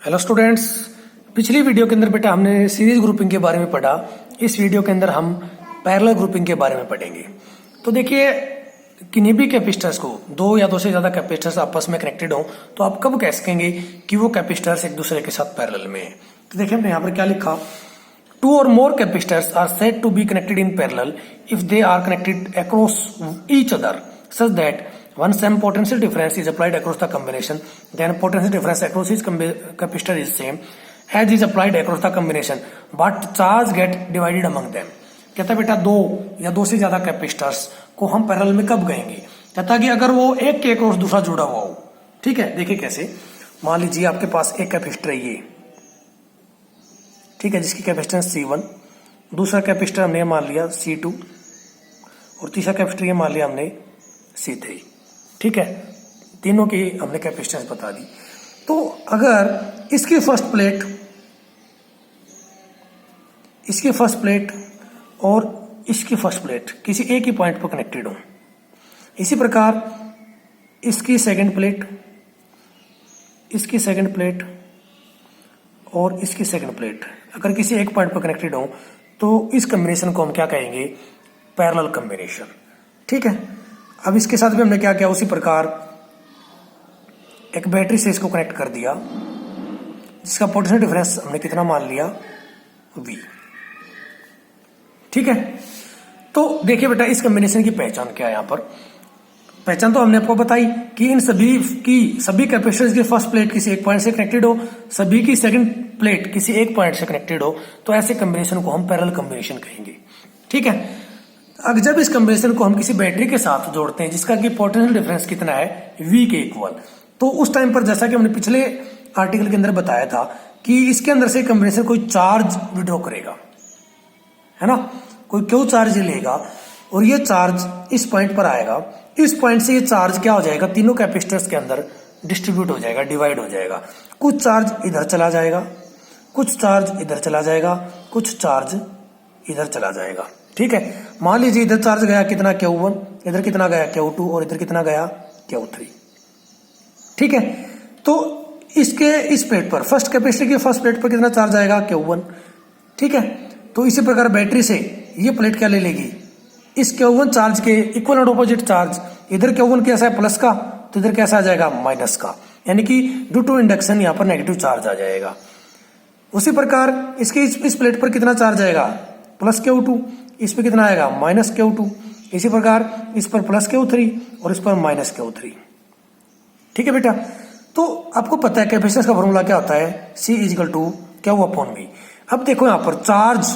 Hello students, पिछली video के अंदर बेटा हमने सीरीज ग्रुपिंग के बारे में पढ़ा। इस वीडियो के अंदर हम पैरेलल ग्रुपिंग के बारे में पढ़ेंगे। तो देखिए, किन्हीं भी कैपेसिटर्स को दो या दो से ज्यादा कैपेसिटर्स आपस में कनेक्टेड हो तो आप कब कह सकेंगे कि वो कैपेसिटर्स एक दूसरे के साथ पैरेलल में है। तो देखिए हमने यहाँ पर क्या लिखा, two or more capacitors are said to be connected in parallel if they are connected across each other such that one same potential difference is applied across the combination, then potential difference across each capacitor is same as is applied across the combination, but charge get divided among them। कहता है बेटा दो या दो से ज्यादा capacitors को हम पैरेलल में कब कहेंगे। कहता कि अगर वो एक के अक्रॉस दूसरा जुड़ा हुआ हो। ठीक है, देखिए कैसे। मान लीजिए आपके पास एक कैपेसिटर है ये, ठीक है, जिसकी कैपेसिटेंस C1, दूसरा कैपेसिटर हमने मान लिया C2 और तीसरा कैपेसिटर ये मान लिया हमने C3। ठीक है, तीनों की हमने कैपेसिटेंस बता दी। तो अगर इसकी फर्स्ट प्लेट और इसकी फर्स्ट प्लेट किसी एक ही पॉइंट पर कनेक्टेड हो, इसी प्रकार इसकी सेकंड प्लेट, इसकी सेकंड प्लेट और इसकी सेकंड प्लेट अगर किसी एक पॉइंट पर कनेक्टेड हो तो इस कॉम्बिनेशन को हम क्या कहेंगे, पैरेलल कॉम्बिनेशन। ठीक है, अब इसके साथ भी हमने क्या किया, उसी प्रकार एक बैटरी से इसको कनेक्ट कर दिया जिसका पोटेंशियल डिफरेंस हमने कितना मान लिया, V। ठीक है, तो देखिए बेटा इस कॉम्बिनेशन की पहचान क्या है। यहां पर पहचान तो हमने आपको बताई कि इन सभी कैपेसिटर्स की फर्स्ट प्लेट किसी एक पॉइंट से कनेक्टेड हो, सभी की सेकंड प्लेट किसी एक पॉइंट से कनेक्टेड हो, तो ऐसे कॉम्बिनेशन को हम पैरेलल कॉम्बिनेशन कहेंगे। ठीक है, अब जब इस कॉम्बिनेशन को हम किसी बैटरी के साथ जोड़ते हैं जिसका कि पोटेंशियल डिफरेंस कितना है, V के इक्वल, तो उस टाइम पर जैसा कि हमने पिछले आर्टिकल के अंदर बताया था कि इसके अंदर से कॉम्बिनेशन कोई चार्ज विड्रॉ करेगा, है ना, कोई क्यू चार्ज लेगा और ये चार्ज इस पॉइंट पर आएगा। इस पॉइंट से ये चार्ज क्या हो जाएगा, तीनों कैपेसिटर्स के अंदर डिस्ट्रीब्यूट हो जाएगा, डिवाइड हो जाएगा। कुछ चार्ज इधर चला जाएगा, कुछ चार्ज इधर चला जाएगा, कुछ चार्ज इधर चला जाएगा। ठीक है, मान लीजिए इधर चार्ज गया कितना, Q1, इधर कितना गया Q2 और इधर कितना गया Q3। ठीक है, तो इसके इस प्लेट पर फर्स्ट कैपेसिटर की फर्स्ट प्लेट पर कितना चार्ज आएगा, Q1। ठीक है, तो इसी प्रकार बैटरी से ये प्लेट क्या ले लेगी, इस Q1 चार्ज के इक्वल एंड ऑपोजिट चार्ज, इधर Q1 कैसा है प्लस का, तो इधर कैसा आ जाएगा माइनस का, यानी कि ड्यू टू इंडक्शन यहाँ पर नेगेटिव चार्ज आ जाएगा। उसी प्रकार इसके इस प्लेट पर कितना चार्ज आएगा, प्लस Q2, इस पर कितना आएगा, माइनस Q2। इसी प्रकार इस पर प्लस Q3 और इस पर माइनस Q3। ठीक है बेटा, तो आपको पता है कैपेसिटेंस का फॉर्मूला क्या होता है, C इजिकल टू Q/V। अब देखो यहां पर चार्ज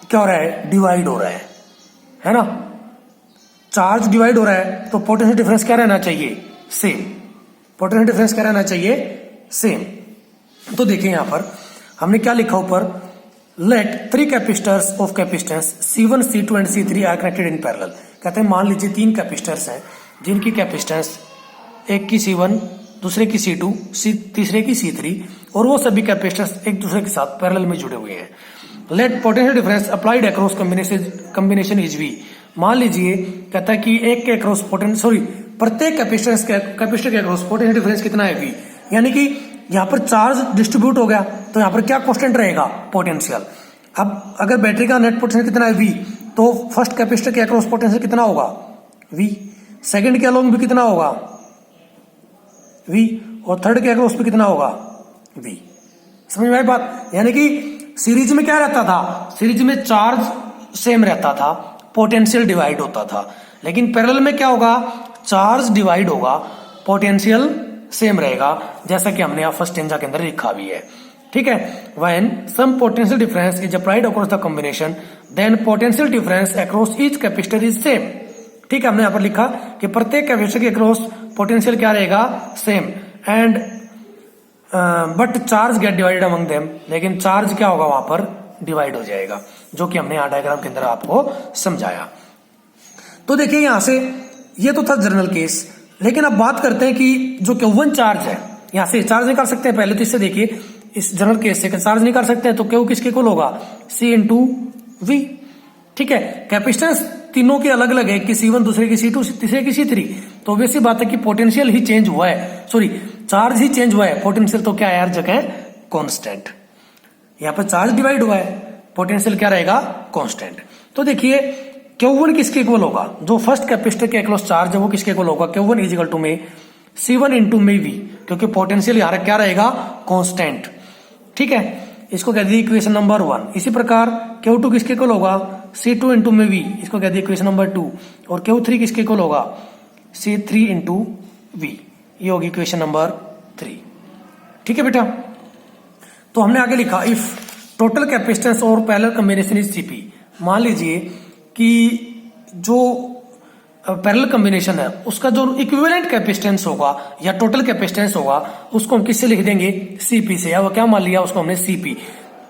क्या हो रहा है, डिवाइड हो रहा है ना, चार्ज डिवाइड हो रहा है तो पोटेंशियल डिफरेंस क्या रहना चाहिए, सेम। पोटेंशियल डिफरेंस क्या रहना चाहिए, सेम। तो देखिए यहां पर हमने क्या लिखा ऊपर, Let three capacitors of capacitance C1, C2 and C3 are connected in parallel। कहते हैं मान लीजिए तीन कैपेसिटर्स हैं जिनकी कैपेसिटेंस एक की C1, दूसरे की C2, तीसरे की C3 और वो सभी कैपेसिटर्स एक दूसरे के साथ पैरेलल में जुड़े हुए हैं। Let potential difference applied across combination is V। मान लीजिए कहता है कि एक के अक्रॉस प्रत्येक कैपेसिटर के अक्रॉस पोटेंशियल डिफरेंस कितना है, V। यानी कि यहाँ पर चार्ज डिस्ट्रीब्यूट हो गया तो यहाँ पर क्या कांस्टेंट रहेगा, पोटेंशियल। अब अगर बैटरी का नेट पोटेंशियल कितना है, V, तो फर्स्ट कैपेसिटर के अक्रॉस पोटेंशियल कितना होगा, V। सेकंड के अलोंग भी कितना होगा, V, और थर्ड के अक्रॉस भी कितना होगा, V। समझ में आई बात। यानी कि सीरीज में क्या रहता था, सीरीज में चार्ज सेम रहता था, पोटेंशियल डिवाइड होता था। लेकिन पैरेलल में क्या होगा, चार्ज डिवाइड होगा, पोटेंशियल सेम रहेगा, जैसा कि हमने यहाँ फर्स्ट स्टेंजा के अंदर लिखा भी है। ठीक है, when some potential difference is applied across the combination then potential difference across each capacitor is same। ठीक है, हमने यहाँ पर लिखा कि प्रत्येक कैपेसिटर के अक्रॉस पोटेंशियल क्या रहेगा, same, and but charge gate divided among them. लेकिन चार्ज क्या होगा, वहां पर डिवाइड हो जाएगा, जो कि हमने यहाँ डायग्राम के अंदर आपको समझाया। तो देखिए यहां से ये तो था जनरल केस। लेकिन अब बात करते हैं कि जो Q1 चार्ज है, यहां से चार्ज निकाल सकते हैं। पहले तो इससे देखिए, इस जनरल केस से चार्ज निकाल सकते हैं तो Q किसके इक्वल होगा, C इंटू V। ठीक है, कैपेसिटेंस तीनों के अलग अलग है, एक की C1, दूसरे की C2, तीसरे की C3, तो ऑब्वियस सी बात है कि पोटेंशियल ही चेंज हुआ है, चार्ज ही चेंज हुआ है, पोटेंशियल तो क्या है हर जगह कांस्टेंट। यहाँ पर चार्ज डिवाइड हुआ है, पोटेंशियल क्या रहेगा कांस्टेंट। तो देखिए Q1 किसके इक्वल होगा, जो फर्स्ट कैपेसिटर के अक्रॉस चार्ज है वो किसके इक्वल होगा, Q1 इज इक्वल टू में C1 इंटू में V, क्योंकि पोटेंशियल यहाँ क्या रहेगा कांस्टेंट। ठीक है, इसको कह दी इक्वेशन नंबर 1। इसी प्रकार Q2 किसके इक्वल होगा, C2 इंटू में V, इसको कह दी इक्वेशन नंबर 2। और Q3 किसके इक्वल होगा, C3 इंटू V, ये होगी इक्वेशन नंबर 3। ठीक है बेटा, तो हमने आगे लिखा इफ टोटल कैपेसिटेंस और पैरेलल कॉम्बिनेशन इज Cp। मान लीजिए कि जो पैरेलल कॉम्बिनेशन है उसका जो इक्विवेलेंट कैपेसिटेंस होगा या टोटल कैपेसिटेंस होगा उसको हम किससे लिख देंगे, Cp से। या वो क्या मान लिया उसको हमने Cp।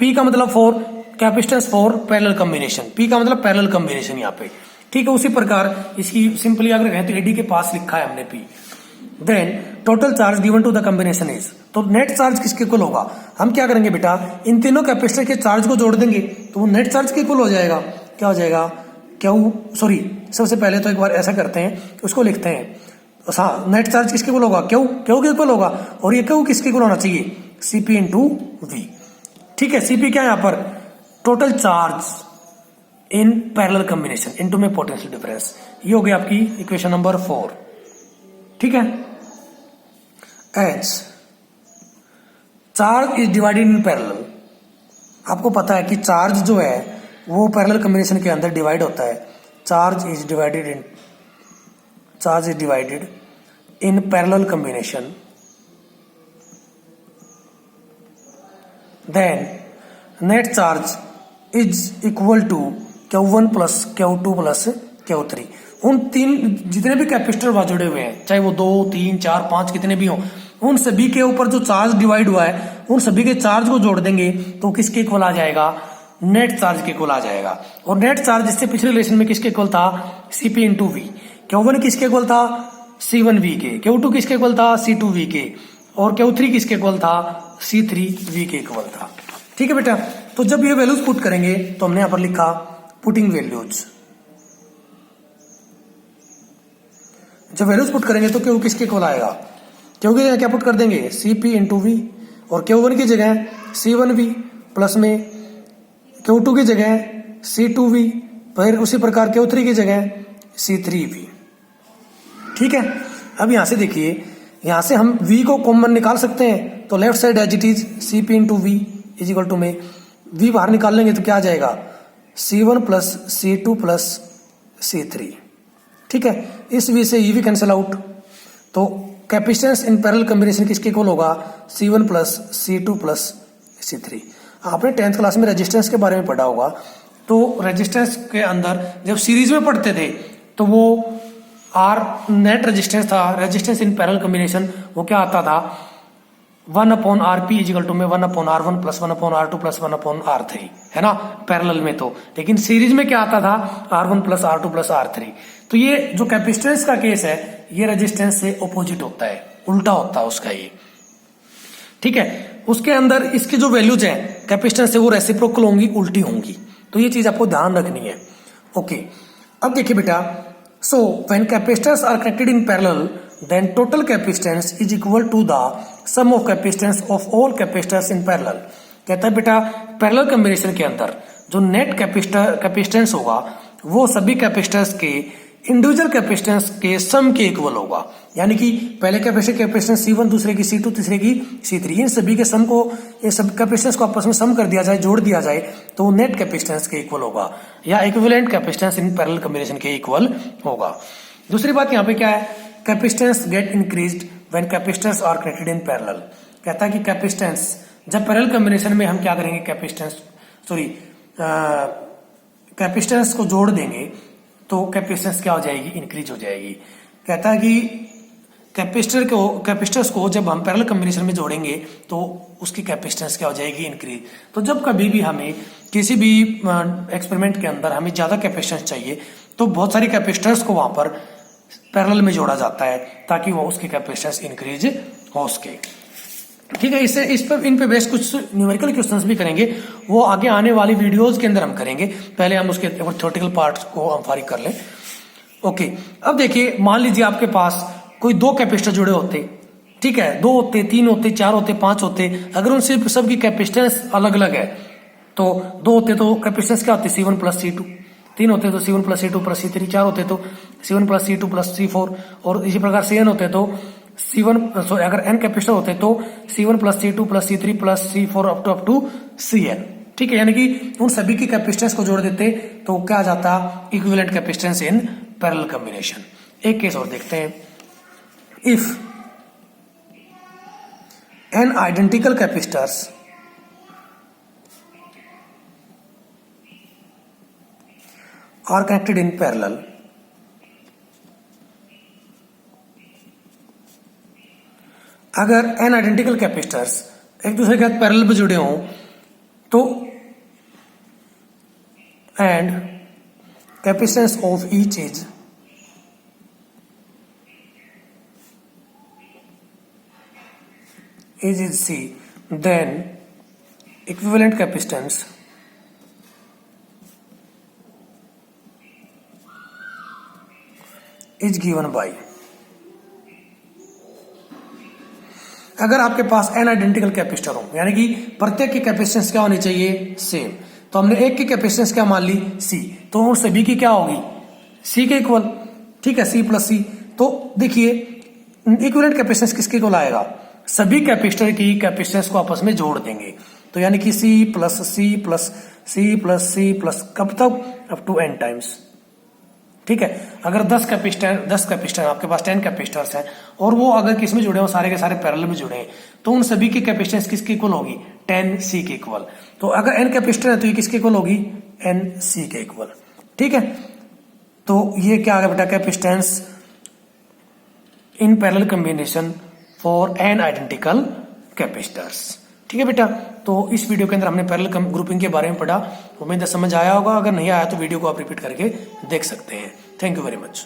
P का मतलब for capacitance for parallel combination, P का मतलब पैरेलल कॉम्बिनेशन यहाँ पे। ठीक है, उसी प्रकार इसकी सिंपली अगर कहें तो एडी के पास लिखा है हमने P। Then total charge given to the combination is, तो नेट चार्ज किसके इक्वल होगा, हम क्या करेंगे बेटा इन तीनों कैपेसिटर के चार्ज को जोड़ देंगे तो वो नेट चार्ज के इक्वल हो जाएगा। क्या हो जाएगा, सबसे पहले तो एक बार ऐसा करते हैं, उसको लिखते हैं। हाँ, नेट चार्ज किसके इक्वल होगा, क्यू के इक्वल होगा। और ये क्यू किसके इक्वल होना चाहिए, Cp इंटू वी। ठीक है, Cp क्या है यहाँ पर, total charge in parallel combination into में पोटेंशियल डिफरेंस। ये हो गई आपकी इक्वेशन नंबर 4। ठीक है, H charge is divided in parallel. आपको पता है कि चार्ज जो है वो पैरेलल कॉम्बिनेशन के अंदर डिवाइड होता है। Charge is divided in parallel combination, then net charge is equal to Q1 plus Q2 plus Q3। उन तीन जितने भी कैपेसिटर वहां जुड़े हुए हैं, चाहे वो 2, 3, 4, 5 कितने भी हो, उन सभी के ऊपर जो चार्ज डिवाइड हुआ है उन सभी के चार्ज को जोड़ देंगे तो किसके इक्वल आ जाएगा, नेट चार्ज के इक्वल आ जाएगा। और नेट चार्ज इससे पिछले रिलेशन में किसके इक्वल था, Cp इंटू वी। Q1 किसके इक्वल था, C1V के। Q2 किसके इक्वल था, C2V के। और Q3 किसके इक्वल था, C3V के इक्वल था। ठीक है बेटा, तो जब ये वैल्यूज पुट करेंगे तो हमने यहां पर लिखा पुटिंग वैल्यूज। जब वैल्यूज पुट करेंगे तो Q किसके इक्वल आएगा, Q की जगह क्या पुट कर देंगे, Cp इंटू वी। और Q1 की जगह C1V प्लस में Q2 की जगह C2V, फिर उसी प्रकार Q3 की जगह C3V। ठीक है, अब यहां से देखिए, यहां से हम V को कॉमन निकाल सकते हैं, तो left side as it is Cp into V is equal to में V बाहर निकाल लेंगे तो क्या आ जाएगा, C1 plus C2 plus C3। ठीक है, इस V से EV कैंसिल आउट, तो कैपेसिटेंस इन पैरेलल कॉम्बिनेशन किसके इक्वल होगा, C1 plus C2 plus C3। आपने 10th क्लास में रेजिस्टेंस के बारे में पढ़ा होगा, तो रेजिस्टेंस के अंदर जब सीरीज में पढ़ते थे तो वो आर नेट रेजिस्टेंस था, रेजिस्टेंस इन पैरेलल कॉम्बिनेशन वो क्या आता था, 1/RP इज इक्वल टू में 1/R1 plus 1/R2 plus 1/R3, है ना पैरेलल में। तो लेकिन सीरीज में क्या आता था, R1 plus R2 plus R3। तो ये जो कैपेसिटेंस का केस है ये रेजिस्टेंस से ऑपोजिट होता है, उल्टा होता है उसका ये। ठीक है, उसके अंदर इसकी जो वैल्यूज है कैपेसिटेंस से वो रेसिप्रोकल होंगी, उल्टी होंगी। तो ये चीज आपको ध्यान रखनी है। ओके, अब देखिए बेटा, so when capacitors are connected in parallel then total capacitance is equal to the sum of capacitance of all capacitors in parallel. कहता है बेटा पैरेलल कॉम्बिनेशन के अंदर जो नेट कैपेसिटेंस होगा वो सभी कैपेसिटर्स के इंडिविजुअल कैपेसिटेंस के सम के इक्वल होगा। यानी कि पहले कैपेसिटेंस C1, दूसरे की C2, तीसरे की C3, इन सभी के सम को, ये सब कैपेसिटेंस को आपस में सम कर दिया जाए, जोड़ दिया जाए तो नेट कैपेसिटेंस के इक्वल होगा या equivalent capacitance in parallel combination के इक्वल होगा। दूसरी बात यहाँ पे क्या है, capacitance get increased when capacitors are connected in parallel. कहता है कि कैपेसिटेंस जब पैरेलल कॉम्बिनेशन में हम क्या करेंगे, कैपेसिटेंस को जोड़ देंगे तो कैपेसिटेंस क्या हो जाएगी, इंक्रीज हो जाएगी। कहता है कि कैपेसिटर्स को जब हम पैरेलल कॉम्बिनेशन में जोड़ेंगे तो उसकी कैपेसिटेंस क्या हो जाएगी, इंक्रीज। तो जब कभी भी हमें किसी भी एक्सपेरिमेंट के अंदर हमें ज्यादा कैपेसिटेंस चाहिए तो बहुत सारी कैपेसिटर्स को वहां पर पैरेलल में जोड़ा जाता है ताकि वो उसकी कैपेसिटेंस इंक्रीज हो सके। ठीक है, इन पे बेस्ड कुछ न्यूमेरिकल क्वेश्चंस भी करेंगे, वो आगे आने वाली वीडियोस के अंदर हम करेंगे। पहले हम उसके थ्योरेटिकल पार्ट्स को हम फारिग कर लें। ओके, अब देखिए मान लीजिए आपके पास कोई 2 कैपेसिटर जुड़े होते, ठीक है, 2 होते, 3 होते, 4 होते, 5 होते, अगर उन सबकी कैपेसिटेंस अलग अलग है तो 2 होते तो कैपेसिटेंस क्या होती है C1 प्लस C2, 3 होते तो C1 plus C2 plus C3, 4 होते तो C1 plus C2 plus C4, और इसी प्रकार से n होते तो अगर n कैपेसिटर होते तो C1 plus C2 plus C3 plus C4 up to Cn। ठीक है, यानी कि उन सभी की कैपेसिटेंस को जोड़ देते तो क्या आ जाता, equivalent capacitance in parallel combination. एक केस और देखते हैं, if n identical capacitors are connected in parallel, अगर n आइडेंटिकल कैपेसिटर्स एक दूसरे के साथ पैरेलल पे जुड़े हों तो and capacitance of each is C, then equivalent capacitance is given by, अगर आपके पास n आइडेंटिकल कैपेसिटर हो यानी कि प्रत्येक की कैपेसिटेंस क्या होनी चाहिए, सेम, तो हमने एक की कैपेसिटेंस क्या मान ली, C, तो उन सभी की क्या होगी, C के इक्वल। ठीक है, C प्लस C, तो देखिए इक्विवेलेंट कैपेसिटेंस किसके इक्वल आएगा, सभी कैपेसिटर की कैपेसिटेंस को आपस में जोड़ देंगे, तो यानी कि C plus C plus C plus C plus कब तक, अप टू n टाइम्स। ठीक है, अगर 10 कैपेसिटर आपके पास 10 कैपेसिटर्स हैं और वो अगर किस में जुड़े हो, सारे के सारे पैरेलल में जुड़े हैं, तो उन सभी की कैपेसिटेंस किसके इक्वल होगी, 10C के इक्वल। तो अगर n कैपेसिटर है तो ये किसके इक्वल होगी, NC के इक्वल। ठीक है, तो ये क्या आ गया बेटा, capacitance in parallel combination for n identical capacitors. ठीक है बेटा, तो इस वीडियो के अंदर हमने पैरेलल ग्रुपिंग के बारे में पढ़ा, उम्मीद है समझ आया होगा, अगर नहीं आया तो वीडियो को आप रिपीट करके देख सकते हैं। Thank you very much.